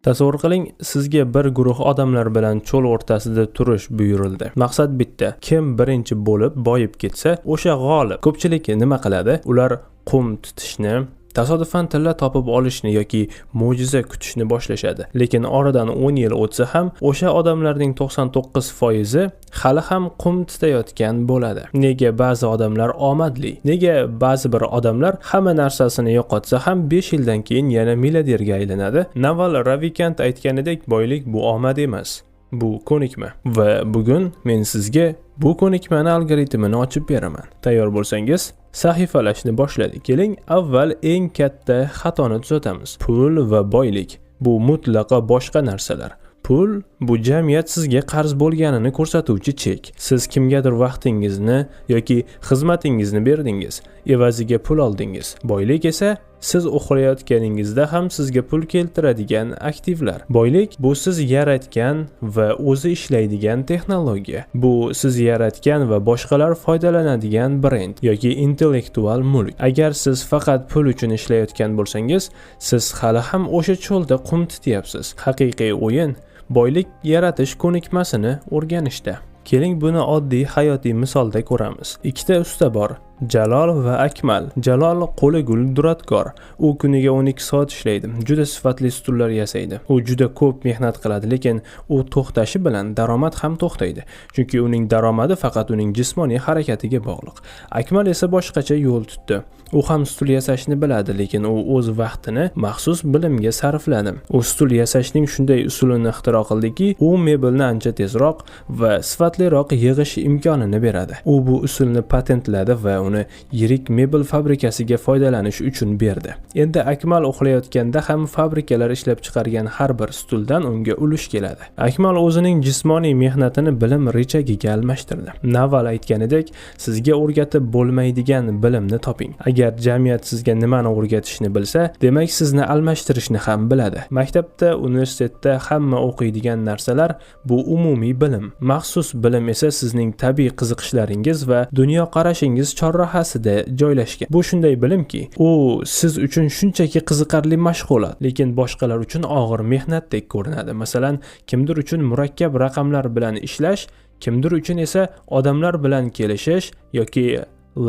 Tasavvur qiling, sizga bir guruh odamlar bilan cho'l o'rtasida turish buyurildi. Maqsad bitta: kim birinchi bo'lib boyib ketsa, o'sha g'olib. Ko'pchilik nima qiladi? Ular qum tutishni, tasodifan tilla topib olishni yoki mo'jiza kutishni boshlashadi. Lekin oradan 10 yil o'tsa ham o'sha odamlarning 99% hali ham qum tutayotgan bo'ladi. Nega ba'zi odamlar omadli? Nega ba'zi bir odamlar hamma narsasini yo'qotsa ham 5 yildan keyin yana milliarderga aylanadi? Naval Ravikant aytganidek, boylik bu omad emas. Bu ko'nikma. Va bugun men sizga bu ko'nikmani algoritmini ochib beraman. Tayyor bo'lsangiz, sahifalashni boshladik. Keling, avval eng katta xatoni tuzatamiz. Pul va boylik bu mutlaqo boshqa narsalar. Pul bu jamiyat sizga qarz bo'lganini ko'rsatuvchi chek. Siz kimgadir vaqtingizni yoki xizmatingizni berdingiz, evaziga pul oldingiz. Boylik esa siz uxlayotganingizda ham sizga pul keltiradigan aktivlar. Boylik bu siz yaratgan va o'zi ishlaydigan texnologiya. Bu siz yaratgan va boshqalar foydalanadigan brend yoki intellektual mulk. Agar siz faqat pul uchun ishlayotgan bo'lsangiz, siz hali ham o'sha cho'lda qum tutyapsiz. Haqiqiy o'yin boylik yaratish ko'nikmasini o'rganishda. Keling, buni oddiy hayotiy misolda ko'ramiz. Ikkita usta bor. Jalol va Akmal. Jalol qo'li gul duradgor. U kuniga 12 soat ishlaydi. Juda sifatli stullar yasaydi. U juda ko'p mehnat qiladi, lekin u to'xtashi bilan daromad ham to'xtaydi. Chunki uning daromadi faqat uning jismoniy harakatiga bog'liq. Akmal esa boshqacha yo'l tutdi. U ham stul yasashni biladi, lekin u o'z vaqtini maxsus bilimga sarfladi. U stul yasashning shunday usulini ixtiro qildiki, u mebelni ancha tezroq va sifatliroq yig'ish imkonini beradi. U bu usulni patentladi va uni yirik mebel fabrikasiga foydalanish uchun berdi. Endi Akmal uxlayotganda ham fabrikalar ishlab chiqargan har bir stuldan unga ulush keladi. Akmal o'zining jismoniy mehnatini bilim richagiga almashtirdi. Naval aytganidek, sizga o'rgatib bo'lmaydigan bilimni toping. Agar jamiyat sizga nimani o'rgatishni bilsa, demak sizni almashtirishni ham biladi. Maktabda, universitetda hamma o'qiydigan narsalar bu umumiy bilim. Maxsus bilim esa sizning tabiiy qiziqishlaringiz va dunyo qarashingiz chorrahasida joylashgan. Bu shunday bilimki, u siz uchun shunchaki qiziqarli mashg'ulot, lekin boshqalar uchun og'ir mehnatdek ko'rinadi. Masalan, kimdir uchun murakkab raqamlar bilan ishlash, kimdir uchun esa odamlar bilan kelishish yoki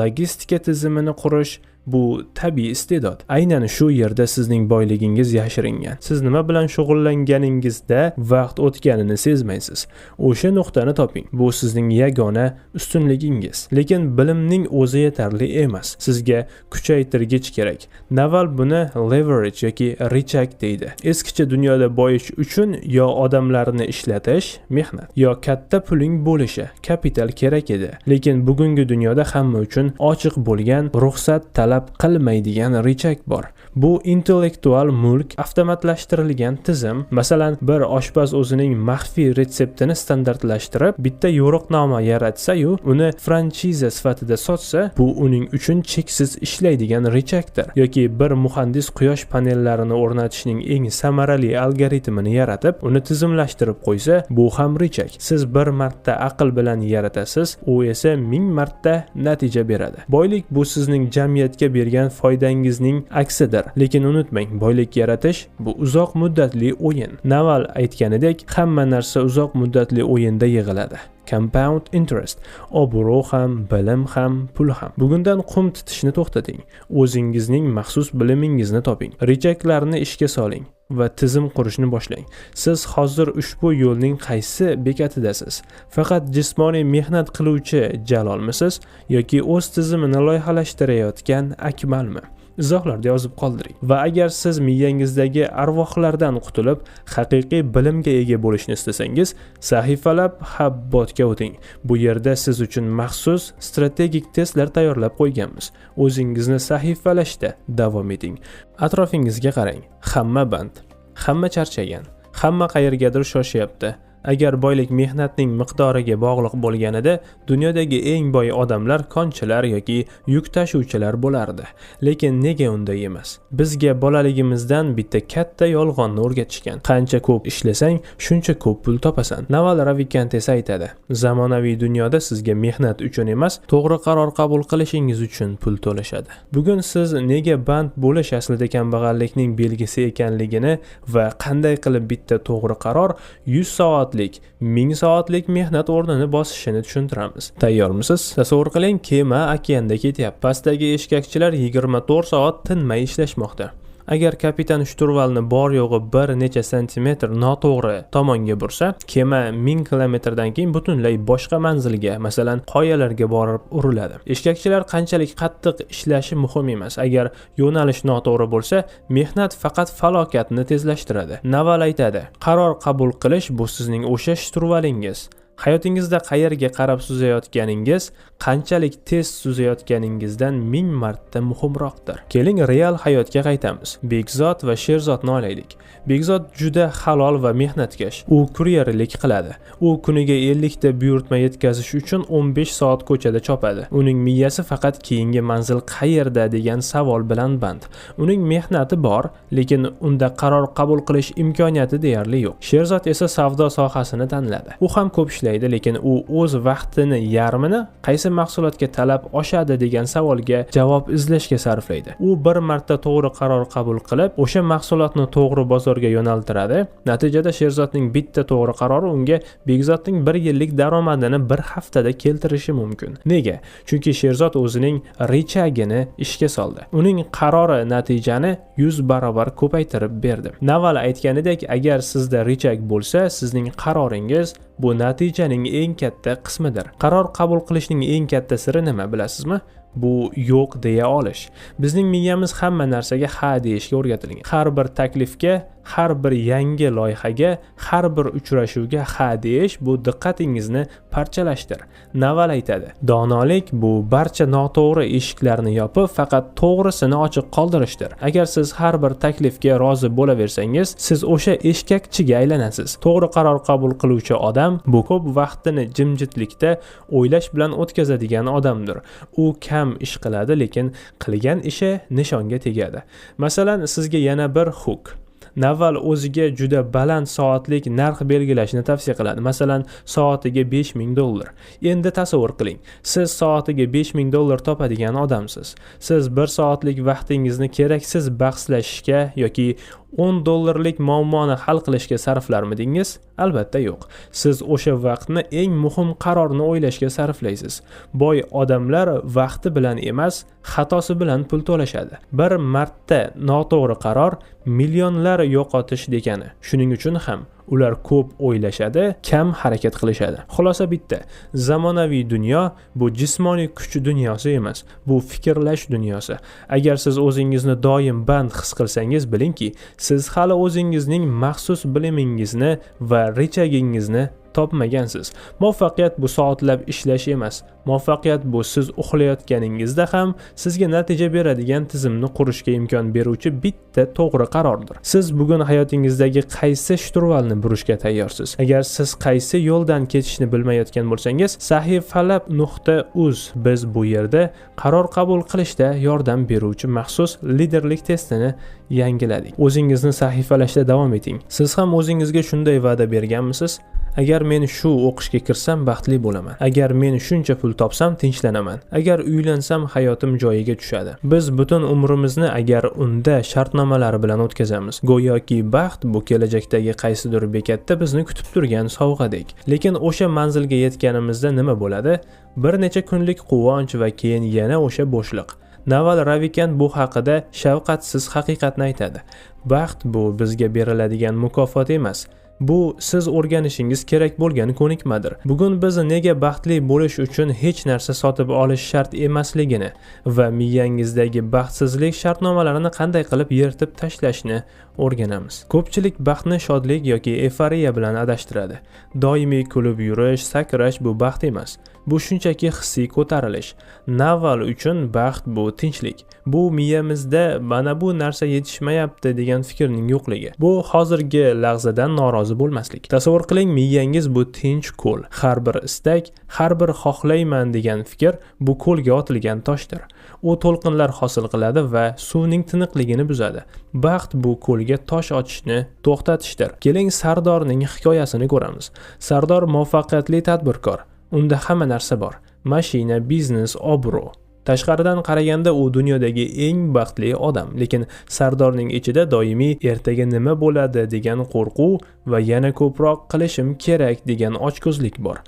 logistika tizimini qurish bu tabiiy iste'dod. Aynan shu yerda sizning boyligingiz yashiringan. Siz nima bilan shug'ullanganingizda vaqt o'tganini sezmaysiz. O'sha nuqtani toping. Bu sizning yagona ustunligingiz. Lekin bilimning o'zi yetarli emas. Sizga kuchaytirgich kerak. Naval buni leverage yoki richak deydi. Eskicha dunyoda boyish uchun yo odamlarni ishlatish, mehnat, yo katta puling bo'lishi, kapital kerak edi. Lekin bugungi dunyoda hamma uchun ochiq bo'lgan ruxsat talab qilmaydigan richak bor. Bu intellektual mulk, avtomatlashtirilgan tizim. Masalan, bir oshpaz o'zining maxfiy retseptini standartlashtirib, bitta yo'riqnoma yaratsa-yu, uni franchiza sifatida sotsa, bu uning uchun cheksiz ishlaydigan richakdir. Yoki bir muhandis quyosh panellarini o'rnatishning eng samarali algoritmini yaratib, uni tizimlashtirib qo'ysa, bu ham richak. Siz bir marta aql bilan yaratasiz, u esa 1000 marta natija beradi. Boylik bu sizning jamiyatga bergan foydangizning aksidir. Lekin unutmang, boylik yaratish bu uzoq muddatli o'yin. Naval aytganidek, hamma narsa uzoq muddatli o'yinda yig'iladi. Compound interest. Obro' ham, bilim ham, pul ham. Bugundan qum tutishni to'xtating. O'zingizning maxsus bilimingizni toping. Richaklarni ishga soling va tizim qurishni boshlang. Siz hozir ushbu yo'lning qaysi bekatidasiz? Faqat jismoniy mehnat qiluvchi Jalolmisiz yoki o'z tizimini loyihalashtirayotgan Akmalmi? Izohlarda yozib qoldiring. Va agar siz miyangizdagi arvohlardan qutulib, haqiqiy bilimga ega bo'lishni istasangiz, sahifalab Hubbotga o'ting. Bu yerda siz uchun maxsus strategik testlar tayyorlab qo'yganmiz. O'zingizni sahifalashda davom eting. Atrofingizga qarang. Hamma band, hamma charchagan, hamma qayergadir shoshyapti. Agar boylik mehnatning miqdoriga bog'liq bo'lganida, dunyodagi eng boy odamlar konchilar yoki yuk tashuvchilar bo'lardi. Lekin nega unday emas? Bizga bolaligimizdan bitta katta yolg'onni o'rgatishgan. Qancha ko'p ishlasang, shuncha ko'p pul topasan. Naval Ravikant esa aytadi: zamonaviy dunyoda sizga mehnat uchun emas, to'g'ri qaror qabul qilishingiz uchun pul to'lashadi. Bugun siz nega band bo'lish aslida kambag'allikning belgisi ekanligini va qanday qilib bitta to'g'ri qaror 100 soatlik, 1000 soatlik mehnat o'rnini bosishini tushuntiramiz. Tayyormisiz? Tasavvur qiling, kema okeanda ketyapti. Pastdagi eshkakchilar 24 soat tinmay ishlashmoqda. Agar kapitan shturvalni bor yo'g'i bir necha santimetr noto'g'ri tomonga bursa, kema 1000 kilometrdan keyin butunlay boshqa manzilga, masalan, qoyalarga borib uriladi. Eshkakchilar qanchalik qattiq ishlashi muhim emas. Agar yo'nalish noto'g'ri bo'lsa, mehnat faqat falokatni tezlashtiradi. Naval aytadi: qaror qabul qilish bu sizning o'sha shturvalingiz. Hayotingizda qayerga qarab suzayotganingiz, qanchalik tez suzayotganingizdan 1000 marta muhimroqdir. Keling, real hayotga qaytamiz. Bekzod va Sherzodni olaylik. Bekzod juda halol va mehnatkash. U kuryerlik qiladi. U kuniga 50 ta buyurtma yetkazish uchun 15 soat ko'chada chopadi. Uning miyasi faqat keyingi manzil qayerda degan savol bilan band. Uning mehnati bor, lekin unda qaror qabul qilish imkoniyati deyarli yo'q. Sherzod esa savdo sohasini tanladi. U ham ko'p ishlaydi, lekin u o'z vaqtini yarmini qaysi mahsulotga talab oshadi degan savolga javob izlashga sarflaydi. U bir marta to'g'ri qaror qabul qilib, o'sha mahsulotni to'g'ri bozorga yo'naltiradi. Natijada Sherzodning bitta to'g'ri qarori unga Bekzodning 1 yillik daromadini bir haftada keltirishi mumkin. Nega? Chunki Sherzod o'zining richagini ishga soldi. Uning qarori natijani 100 barobar ko'paytirib berdi. Naval aytganidek, agar sizda richag bo'lsa, sizning qaroringiz bu natijaning eng katta qismidir. Qaror qabul qilishning eng katta siri nima, bilasizmi? Bu yo'q deya olish. Bizning miyamiz hamma narsaga ha deyishga o'rgatilgan. Har bir taklifga, har bir yangi loyihaga, har bir uchrashuvga ha deyish bu diqqatingizni parchalashdir. Naval aytadi: donolik bu barcha noto'g'ri eshiklarni yopib, faqat to'g'risini ochiq qoldirishdir. Agar siz har bir taklifga rozi bo'laversangiz, siz o'sha eshkakchiga aylanasiz. To'g'ri qaror qabul qiluvchi odam bu ko'p vaqtini jimjitlikda o'ylash bilan o'tkazadigan odamdir. U kam ish qiladi, lekin qilgan ishi nishonga tegadi. Masalan, sizga yana bir huk. Naval o'ziga juda baland soatlik narx belgilashni tavsiya qiladi. Masalan, soatiga $5000. Endi tasavvur qiling, siz soatiga $5000 topadigan odamsiz. Siz 1 soatlik vaqtingizni keraksiz bahslashishga yoki $10 muammoni hal qilishga sarflarmidingiz? Albatta yo'q. Siz o'sha vaqtni eng muhim qarorni o'ylashga sarflaysiz. Boy odamlar vaqti bilan emas, xatosi bilan pul to'lashadi. Bir marta noto'g'ri qaror millionlar yo'qotish degani. Shuning uchun ham ular ko'p o'ylashadi, kam harakat qilishadi. Xulosa bitta: zamonaviy dunyo bu jismoniy kuch dunyosi emas, bu fikrlash dunyosi. Agar siz o'zingizni doim band his qilsangiz, bilingki, siz hali o'zingizning maxsus bilimingizni va rechagingizni topmagansiz. Muvaffaqiyat bu soatlab ishlash emas. Muvaffaqiyat bu siz uxlayotganingizda ham sizga natija beradigan tizimni qurishga imkon beruvchi bitta to'g'ri qarordir. Siz bugun hayotingizdagi qaysi shturvalni burishga tayyorsiz? Agar siz qaysi yo'ldan ketishni bilmayotgan bo'lsangiz, sahifalab.uz biz bu yerda qaror qabul qilishda yordam beruvchi maxsus liderlik testini yangiladik. O'zingizni sahifalashda davom eting. Siz ham o'zingizga shunday va'da berganmisiz? Agar men shu o'qishga kirsam baxtli bo'laman. Agar men shuncha pul topsam tinchlanaman. Agar uylansam hayotim joyiga tushadi. Biz butun umrimizni agar unda shartnomalar bilan o'tkazamiz. Go'yoki baxt bu kelajakdagi qaysidir bekatda bizni kutib turgan sovg'adek. Lekin o'sha manzilga yetganimizda nima bo'ladi? Bir necha kunlik quvonch va keyin yana o'sha bo'shliq. Naval Ravikant bu haqida shafqatsiz haqiqatni aytadi. Baxt bu bizga beriladigan mukofot emas. Bu siz o'rganishingiz kerak bo'lgan ko'nikmadir. Bugun biz nega baxtli bo'lish uchun hech narsa sotib olish shart emasligini va miyangizdagi baxtsizlik shartnomalarini qanday qilib yirtib tashlashni o'rganamiz. Ko'pchilik baxtni shodlik yoki euforiya bilan adashtiradi. Doimiy kulib yurish, sakrash bu baxt emas. Bu shunchaki hissiy ko'tarilish. Naval uchun baxt bu tinchlik. Bu miyamizda mana bu narsa yetishmayapti degan fikrning yo'qligi. Bu hozirgi lahzadan norozi rozi bo'lmaslik. Tasavvur qiling, miyangiz bu tinch ko'l. Har bir istak, har bir xohlayman degan fikr bu ko'lga otilgan toshdir. U to'lqinlar hosil qiladi va suvning tiniqligini buzadi. Baxt bu ko'lga tosh otishni to'xtatishdir. Keling, Sardorning hikoyasini ko'ramiz. Sardor muvaffaqiyatli tadbirkor. Unda hamma narsa bor: mashina, biznes, obro'. Tashqaridan qaraganda u dunyodagi eng baxtli odam, lekin Sardorning ichida doimiy ertaga nima bo'ladi degan qo'rquv va yana ko'proq qilishim kerak degan ochko'zlik bor.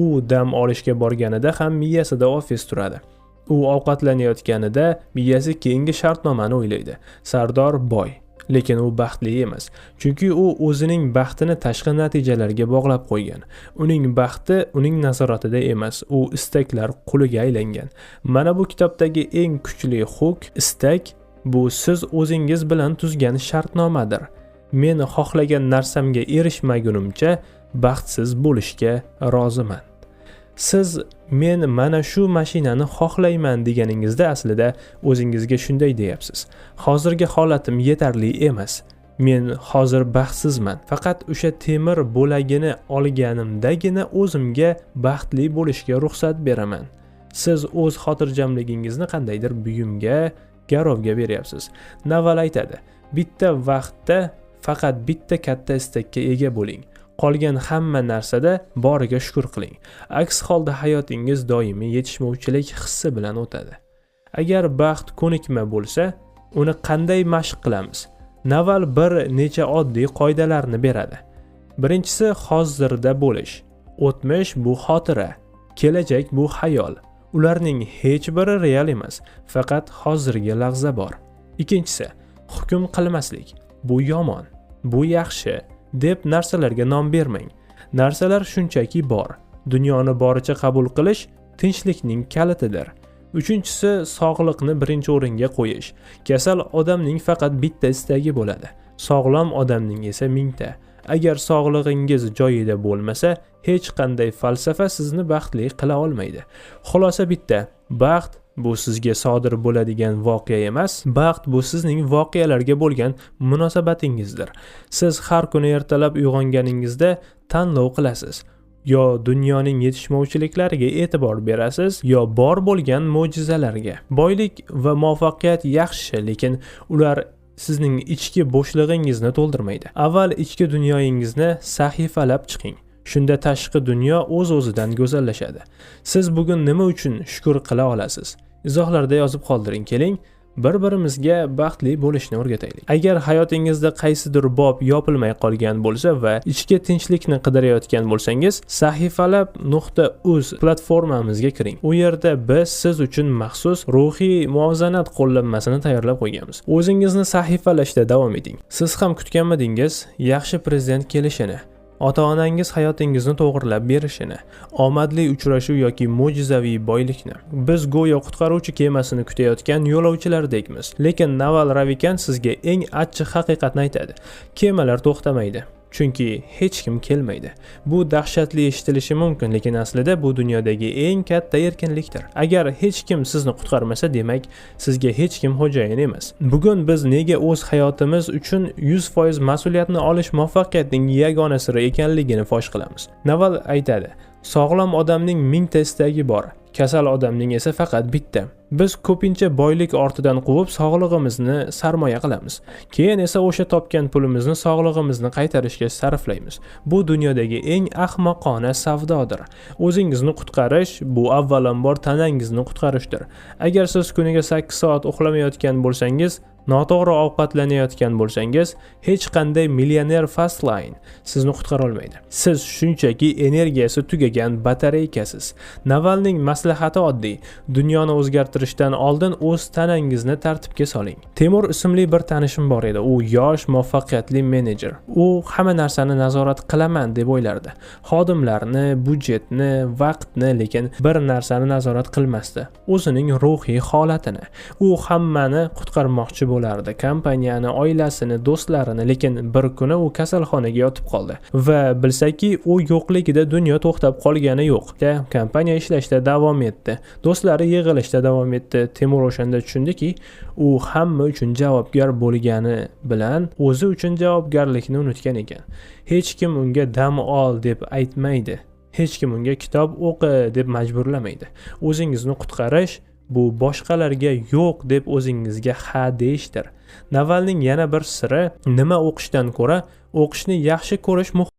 U dam olishga borganida ham miyasida ofis turadi. U ovqatlanayotganida miyasi keyingi shartnomani o'ylaydi. Sardor boy, lekin u baxtli emas, chunki u o'zining baxtini tashqi natijalarga bog'lab qo'ygan. Uning baxti uning nazoratida emas, u istaklar quliga aylangan. Mana bu kitobdagi eng kuchli huk, istak bu siz o'zingiz bilan tuzgan shartnomadir. Men xohlagan narsamga erishmagunimcha baxtsiz bo'lishga roziman. Siz men mana shu mashinani xohlayman deganingizda aslida o'zingizga shunday deyapsiz: hozirgi holatim yetarli emas. Men hozir baxtsizman. Faqat o'sha temir bo'lagini olganimdagina o'zimga baxtli bo'lishga ruxsat beraman. Siz o'z xotirjamligingizni qandaydir buyumga, garovga beryapsiz. Naval aytadi: bitta vaqtda faqat bitta katta istakka ega bo'ling. Qolgan hamma narsada boriga shukr qiling. Aks holda hayotingiz doimiy yetishmovchilik hissi bilan o'tadi. Agar baxt ko'nikma bo'lsa, uni qanday mashq qilamiz? Naval bir necha oddiy qoidalarni beradi. Birinchisi hozirda bo'lish. O'tmish bu xotira, kelajak bu xayol. Ularning hech biri real emas, faqat hozirgi lahza bor. Ikkinchisi hukm qilmaslik. Bu yomon, bu yaxshi deb narsalarga nom bermang. Narsalar shunchaki bor. Dunyoni boricha qabul qilish tinchlikning kalitidir. Uchinchisi sog'liqni birinchi o'ringa qo'yish. Kasal odamning faqat bitta istagi bo'ladi, sog'lom odamning esa mingta. Agar sog'lig'ingiz joyida bo'lmasa, hech qanday falsafa sizni baxtli qila olmaydi. Xulosa bitta: baxt bu sizga sodir bo'ladigan voqea emas, baxt bu sizning voqealarga bo'lgan munosabatingizdir. Siz har kuni ertalab uyg'onganingizda tanlov qilasiz. Yo dunyoning yetishmovchiliklariga e'tibor berasiz, yo bor bo'lgan mo'jizalarga. Boylik va muvaffaqiyat yaxshi, lekin ular sizning ichki bo'shlig'ingizni to'ldirmaydi. Avval ichki dunyoyingizni sahifalab chiqing. Shunda tashqi dunyo o'z-o'zidan go'zallashadi. Siz bugun nima uchun shukr qila olasiz? Izohlarda yozib qoldiring. Keling, bir-birimizga baxtli bo'lishni o'rgataylik. Agar hayotingizda qaysidir bob yopilmay qolgan bo'lsa va ichki tinchlikni qidirayotgan bo'lsangiz, sahifalab.uz platformamizga kiring. U yerda biz siz uchun maxsus ruhiy muvozanat qo'llanmasini tayyorlab qo'yganmiz. O'zingizni sahifalashda davom eting. Siz ham kutganmidingiz yaxshi prezident kelishini? Ota-onangiz hayotingizni to'g'rilab berishini, omadli uchrashuv yoki mo'jizaviy boylikni. Biz go'yo qutqaruvchi kemasini kutayotgan yo'lovchilardekmiz. Lekin Naval Ravikant sizga eng achchiq haqiqatni aytadi. Kemalar to'xtamaydi, chunki hech kim kelmaydi. Bu dahshatli eshitilishi mumkin, lekin aslida bu dunyodagi eng katta erkinlikdir. Agar hech kim sizni qutqarmasa, demak, sizga hech kim xo'jayin emas. Bugun biz nega o'z hayotimiz uchun 100% mas'uliyatni olish muvaffaqiyatning yagona siri ekanligini fosh qilamiz. Naval aytadi: sog'lom odamning mingta istagi bor, kasal odamning esa faqat bitta. Biz ko'pincha boylik ortidan quvib sog'lig'imizni sarmoya qilamiz. Keyin esa o'sha topgan pulimizni sog'lig'imizni qaytarishga sarflaymiz. Bu dunyodagi eng ahmoqona savdodir. O'zingizni qutqarish bu avvalambor tanangizni qutqarishdir. Agar siz kuniga 8 soat uxlamayotgan bo'lsangiz, noto'g'ri ovqatlanayotgan bo'lsangiz, hech qanday millioner Fastline sizni qutqara olmaydi. Siz shunchaki energiyasi tugagan batareykasiz. Navalning maslahati oddiy: dunyoni o'zgartirishdan oldin o'z tanangizni tartibga soling. Temur ismli bir tanishim bor edi. U yosh, muvaffaqiyatli menejer. U hamma narsani nazorat qilaman deb o'ylardi. Xodimlarni, budjetni, vaqtni, lekin bir narsani nazorat qilmasdi: o'zining ruhiy holatini. U hammani qutqarmoqchi bo'ldi, bo'lardi, kompaniyani, oilasini, do'stlarini, lekin bir kuni u kasalxonaga yotib qoldi va bilsaki, u yo'qligida dunyo to'xtab qolgani yo'q. Kompaniya ishlashda davom etdi, do'stlari yig'ilishda davom etdi. Temur o'shanda tushundiki, u hamma uchun javobgar bo'lgani bilan o'zi uchun javobgarlikni unutgan ekan. Hech kim unga dam ol deb aytmaydi. Hech kim unga kitob o'qi deb majburlamaydi. O'zingizni qutqarish bu boshqalarga yo'q deb o'zingizga ha deyishdir. Navalning yana bir siri, nima o'qishdan ko'ra o'qishni yaxshi ko'rish muhim.